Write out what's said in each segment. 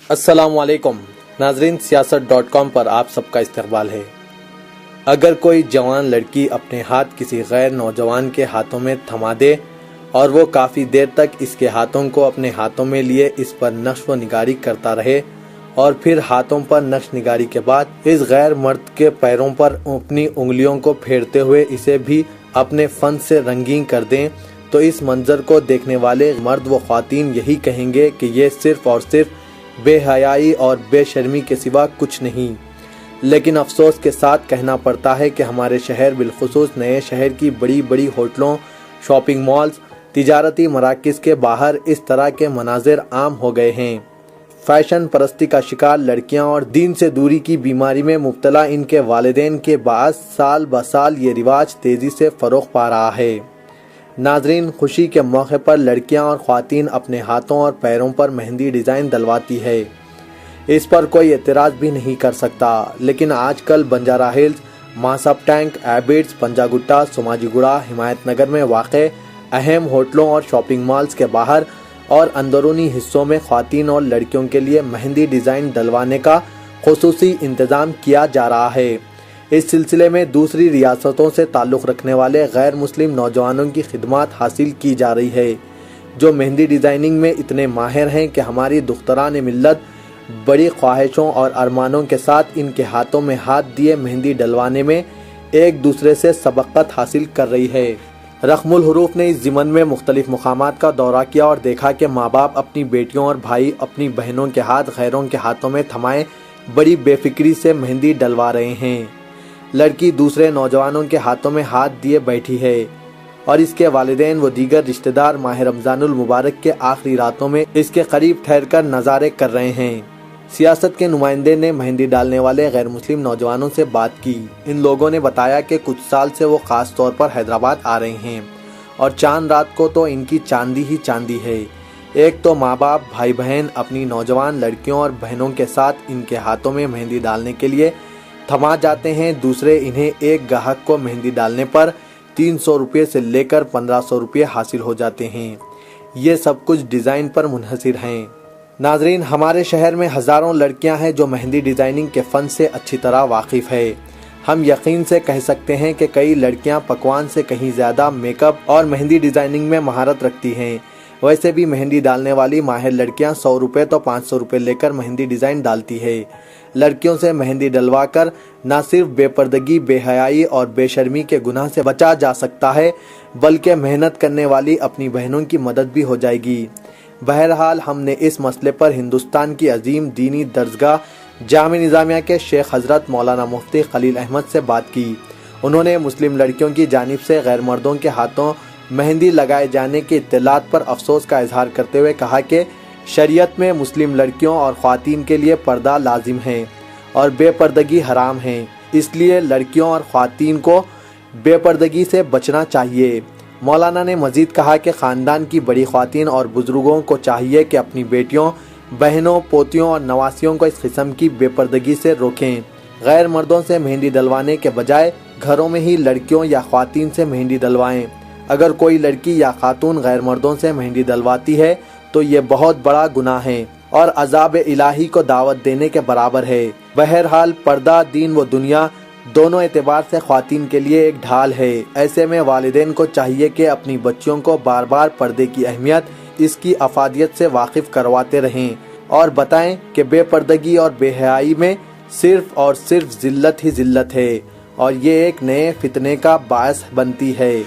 السلام علیکم ناظرین، سیاست.com پر آپ سب کا استقبال ہے۔ اگر کوئی جوان لڑکی اپنے ہاتھ کسی غیر نوجوان کے ہاتھوں میں تھما دے اور وہ کافی دیر تک اس کے ہاتھوں کو اپنے ہاتھوں میں لیے اس پر نقش و نگاری کرتا رہے اور پھر ہاتھوں پر نقش نگاری کے بعد اس غیر مرد کے پیروں پر اپنی انگلیوں کو پھیرتے ہوئے اسے بھی اپنے فن سے رنگین کر دیں تو اس منظر کو دیکھنے والے مرد و خواتین یہی کہیں گے کہ یہ صرف اور صرف بے حیائی اور بے شرمی کے سوا کچھ نہیں۔ لیکن افسوس کے ساتھ کہنا پڑتا ہے کہ ہمارے شہر، بالخصوص نئے شہر کی بڑی بڑی ہوٹلوں، شاپنگ مالز، تجارتی مراکز کے باہر اس طرح کے مناظر عام ہو گئے ہیں۔ فیشن پرستی کا شکار لڑکیاں اور دین سے دوری کی بیماری میں مبتلا ان کے والدین کے باعث سال بہ سال یہ رواج تیزی سے فروغ پا رہا ہے۔ ناظرین، خوشی کے موقع پر لڑکیاں اور خواتین اپنے ہاتھوں اور پیروں پر مہندی ڈیزائن ڈلواتی ہے۔ اس پر کوئی اعتراض بھی نہیں کر سکتا، لیکن آج کل بنجارہ ہلز، ماسب ٹینک، ایبٹس، پنجا گٹا، سماجی گڑا، حمایت نگر میں واقع اہم ہوٹلوں اور شاپنگ مالز کے باہر اور اندرونی حصوں میں خواتین اور لڑکیوں کے لیے مہندی ڈیزائن ڈلوانے کا خصوصی انتظام کیا جا رہا ہے۔ اس سلسلے میں دوسری ریاستوں سے تعلق رکھنے والے غیر مسلم نوجوانوں کی خدمات حاصل کی جا رہی ہے، جو مہندی ڈیزائننگ میں اتنے ماہر ہیں کہ ہماری دختران ملت بڑی خواہشوں اور ارمانوں کے ساتھ ان کے ہاتھوں میں ہاتھ دیے مہندی ڈلوانے میں ایک دوسرے سے سبقت حاصل کر رہی ہے۔ رقم الحروف نے اس ضمن میں مختلف مقامات کا دورہ کیا اور دیکھا کہ ماں باپ اپنی بیٹیوں اور بھائی اپنی بہنوں کے ہاتھ غیروں کے ہاتھوں میں تھمائے بڑی بے فکری سے مہندی ڈلوا رہے ہیں۔ لڑکی دوسرے نوجوانوں کے ہاتھوں میں ہاتھ دیے بیٹھی ہے اور اس کے والدین و دیگر رشتہ دار ماہ رمضان المبارک کے آخری راتوں میں اس کے قریب ٹھہر کر نظارے کر رہے ہیں۔ سیاست کے نمائندے نے مہندی ڈالنے والے غیر مسلم نوجوانوں سے بات کی۔ ان لوگوں نے بتایا کہ کچھ سال سے وہ خاص طور پر حیدرآباد آ رہے ہیں اور چاند رات کو تو ان کی چاندی ہی چاندی ہے۔ ایک تو ماں باپ، بھائی بہن اپنی نوجوان لڑکیوں اور بہنوں کے ساتھ ان کے ہاتھوں میں مہندی ڈالنے کے لیے تھما جاتے ہیں، دوسرے انہیں ایک گاہک کو مہندی ڈالنے پر 300 روپے سے لے کر 1500 روپے حاصل ہو جاتے ہیں۔ یہ سب کچھ ڈیزائن پر منحصر ہیں۔ ناظرین، ہمارے شہر میں ہزاروں لڑکیاں ہیں جو مہندی ڈیزائننگ کے فن سے اچھی طرح واقف ہے۔ ہم یقین سے کہہ سکتے ہیں کہ کئی لڑکیاں پکوان سے کہیں زیادہ میک اپ اور مہندی ڈیزائننگ میں مہارت رکھتی ہیں۔ ویسے بھی مہندی ڈالنے والی ماہر لڑکیاں 100 روپے تو 500 روپے لے کر مہندی ڈیزائن ڈالتی ہے۔ لڑکیوں سے مہندی ڈلوا کر نہ صرف بے پردگی، بے حیائی اور بے شرمی کے گناہ سے بچا جا سکتا ہے، بلکہ محنت کرنے والی اپنی بہنوں کی مدد بھی ہو جائے گی۔ بہرحال ہم نے اس مسئلے پر ہندوستان کی عظیم دینی درسگاہ جامعہ نظامیہ کے شیخ حضرت مولانا مفتی خلیل احمد سے بات کی۔ انہوں نے مسلم لڑکیوں کی جانب سے غیر مردوں کے ہاتھوں مہندی لگائے جانے کی اطلاعات پر افسوس کا اظہار کرتے ہوئے کہا کہ شریعت میں مسلم لڑکیوں اور خواتین کے لیے پردہ لازم ہے اور بے پردگی حرام ہے، اس لیے لڑکیوں اور خواتین کو بے پردگی سے بچنا چاہیے۔ مولانا نے مزید کہا کہ خاندان کی بڑی خواتین اور بزرگوں کو چاہیے کہ اپنی بیٹیوں، بہنوں، پوتیوں اور نواسیوں کو اس قسم کی بے پردگی سے روکیں۔ غیر مردوں سے مہندی ڈلوانے کے بجائے گھروں میں ہی لڑکیوں یا خواتین سے مہندی ڈلوائیں۔ اگر کوئی لڑکی یا خاتون غیر مردوں سے مہندی ڈلواتی ہے تو یہ بہت بڑا گناہ ہے اور عذاب الہی کو دعوت دینے کے برابر ہے۔ بہرحال پردہ دین و دنیا دونوں اعتبار سے خواتین کے لیے ایک ڈھال ہے۔ ایسے میں والدین کو چاہیے کہ اپنی بچیوں کو بار بار پردے کی اہمیت، اس کی افادیت سے واقف کرواتے رہیں اور بتائیں کہ بے پردگی اور بے حیائی میں صرف اور صرف ذلت ہی ذلت ہے اور یہ ایک نئے فتنے کا باعث بنتی ہے۔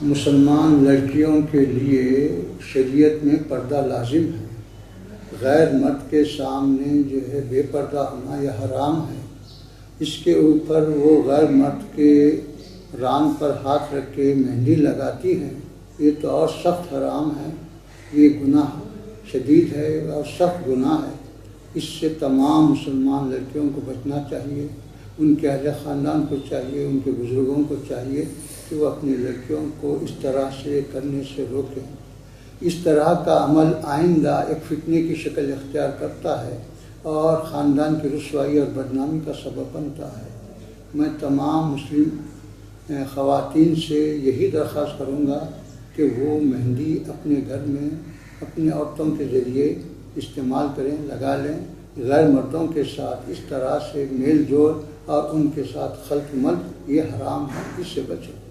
مسلمان لڑکیوں کے لیے شریعت میں پردہ لازم ہے، غیر مرد کے سامنے جو ہے بے پردہ ہونا یہ حرام ہے۔ اس کے اوپر وہ غیر مرد کے ران پر ہاتھ رکھ کے مہندی لگاتی ہے، یہ تو اور سخت حرام ہے، یہ گناہ شدید ہے اور سخت گناہ ہے۔ اس سے تمام مسلمان لڑکیوں کو بچنا چاہیے، ان کے اہل خاندان کو چاہیے، ان کے بزرگوں کو چاہیے کہ وہ اپنی لڑکیوں کو اس طرح سے کرنے سے روکیں۔ اس طرح کا عمل آئندہ ایک فتنے کی شکل اختیار کرتا ہے اور خاندان کی رسوائی اور بدنامی کا سبب بنتا ہے۔ میں تمام مسلم خواتین سے یہی درخواست کروں گا کہ وہ مہندی اپنے گھر میں اپنی عورتوں کے ذریعے استعمال کریں، لگا لیں، غیر مردوں کے ساتھ اس طرح سے میل جول اور ان کے ساتھ خلط ملط یہ حرام ہے، اس سے بچیں۔